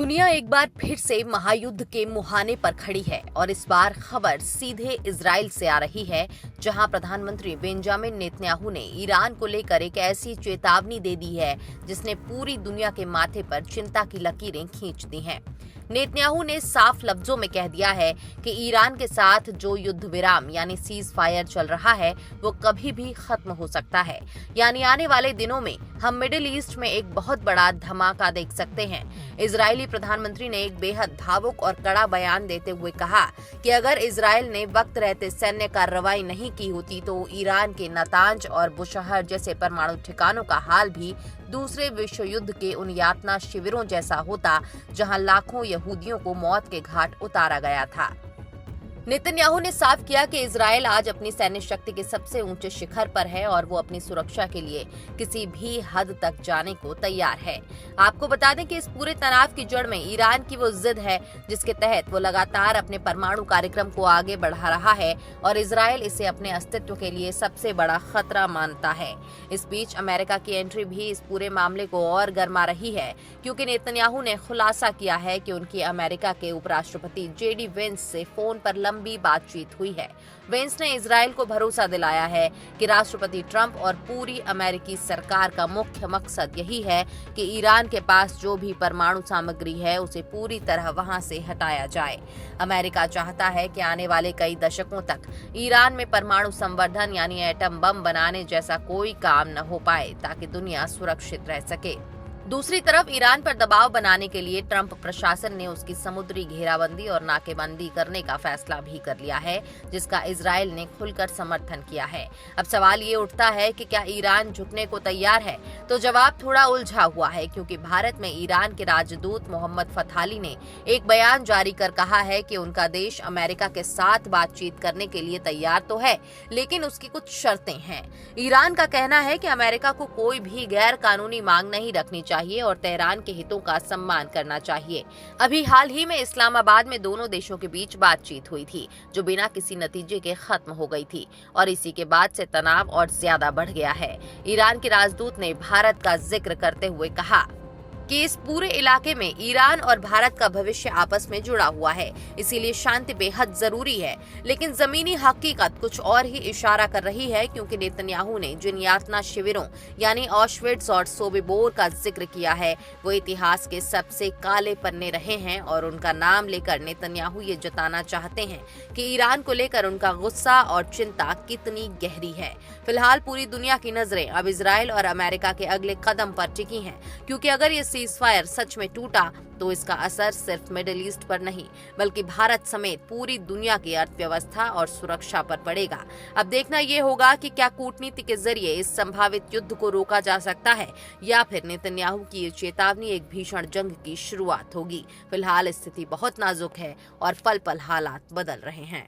दुनिया एक बार फिर से महायुद्ध के मुहाने पर खड़ी है और इस बार खबर सीधे इजराइल से आ रही है, जहां प्रधानमंत्री बेंजामिन नेतन्याहू ने ईरान को लेकर एक ऐसी चेतावनी दे दी है जिसने पूरी दुनिया के माथे पर चिंता की लकीरें खींच दी हैं। नेतन्याहू ने साफ लफ्जों में कह दिया है कि ईरान के साथ जो युद्ध विराम यानी सीज फायर चल रहा है वो कभी भी खत्म हो सकता है। यानी आने वाले दिनों में हम मिडिल ईस्ट में एक बहुत बड़ा धमाका देख सकते हैं। इजरायली प्रधानमंत्री ने एक बेहद भावुक और कड़ा बयान देते हुए कहा कि अगर इजराइल ने वक्त रहते सैन्य कार्रवाई नहीं की होती तो ईरान के नातांज और बुशहर जैसे परमाणु ठिकानों का हाल भी दूसरे विश्व युद्ध के उन यातना शिविरों जैसा होता जहां लाखों यहूदियों को मौत के घाट उतारा गया था। नेतन्याहू ने साफ किया कि इजराइल आज अपनी सैन्य शक्ति के सबसे ऊंचे शिखर पर है और वो अपनी सुरक्षा के लिए किसी भी हद तक जाने को तैयार है। आपको बता दें कि इस पूरे तनाव की जड़ में ईरान की वो जिद है जिसके तहत वो लगातार अपने परमाणु कार्यक्रम को आगे बढ़ा रहा है और इजराइल इसे अपने अस्तित्व के लिए सबसे बड़ा खतरा मानता है। इस बीच अमेरिका की एंट्री भी इस पूरे मामले को और गर्मा रही है, क्योंकि नेतन्याहू ने खुलासा किया है कि उनकी अमेरिका के उपराष्ट्रपति जेडी वेंस से फोन पर लंबी बातचीत हुई है। वेंस ने इजराइल को भरोसा दिलाया है कि राष्ट्रपति ट्रंप और पूरी अमेरिकी सरकार का मुख्य मकसद यही है कि ईरान के पास जो भी परमाणु सामग्री है उसे पूरी तरह वहां से हटाया जाए। अमेरिका चाहता है कि आने वाले कई दशकों तक ईरान में परमाणु संवर्धन यानी एटम बम बनाने जैसा कोई काम न हो पाए ताकि दुनिया सुरक्षित रह सके। दूसरी तरफ ईरान पर दबाव बनाने के लिए ट्रंप प्रशासन ने उसकी समुद्री घेराबंदी और नाकेबंदी करने का फैसला भी कर लिया है, जिसका इजराइल ने खुलकर समर्थन किया है। अब सवाल ये उठता है कि क्या ईरान झुकने को तैयार है? तो जवाब थोड़ा उलझा हुआ है, क्योंकि भारत में ईरान के राजदूत मोहम्मद फथाली ने एक बयान जारी कर कहा है कि उनका देश अमेरिका के साथ बातचीत करने के लिए तैयार तो है, लेकिन उसकी कुछ शर्तें हैं। ईरान का कहना है कि अमेरिका को कोई भी गैर कानूनी मांग नहीं रखनी चाहिए और तेहरान के हितों का सम्मान करना चाहिए। अभी हाल ही में इस्लामाबाद में दोनों देशों के बीच बातचीत हुई थी, जो बिना किसी नतीजे के खत्म हो गई थी और इसी के बाद से तनाव और ज्यादा बढ़ गया है। ईरान के राजदूत ने भारत का जिक्र करते हुए कहा कि इस पूरे इलाके में ईरान और भारत का भविष्य आपस में जुड़ा हुआ है, इसीलिए शांति बेहद जरूरी है। लेकिन जमीनी हकीकत कुछ और ही इशारा कर रही है, क्योंकि नेतन्याहू ने जिन यातना शिविरों यानी ऑशविट्ज और सोबिबोर का जिक्र किया है वो इतिहास के सबसे काले पन्ने रहे हैं और उनका नाम लेकर नेतन्याहू ये जताना चाहते हैं कि ईरान को लेकर उनका गुस्सा और चिंता कितनी गहरी है। फिलहाल पूरी दुनिया की नजरें अब इजराइल और अमेरिका के अगले कदम पर टिकी हैं, क्योंकि अगर ये सीज़फायर सच में टूटा तो इसका असर सिर्फ मिडिल ईस्ट पर नहीं बल्कि भारत समेत पूरी दुनिया की अर्थव्यवस्था और सुरक्षा पर पड़ेगा। अब देखना ये होगा कि क्या कूटनीति के जरिए इस संभावित युद्ध को रोका जा सकता है या फिर नेतन्याहू की ये चेतावनी एक भीषण जंग की शुरुआत होगी। फिलहाल स्थिति बहुत नाजुक है और पल पल हालात बदल रहे हैं।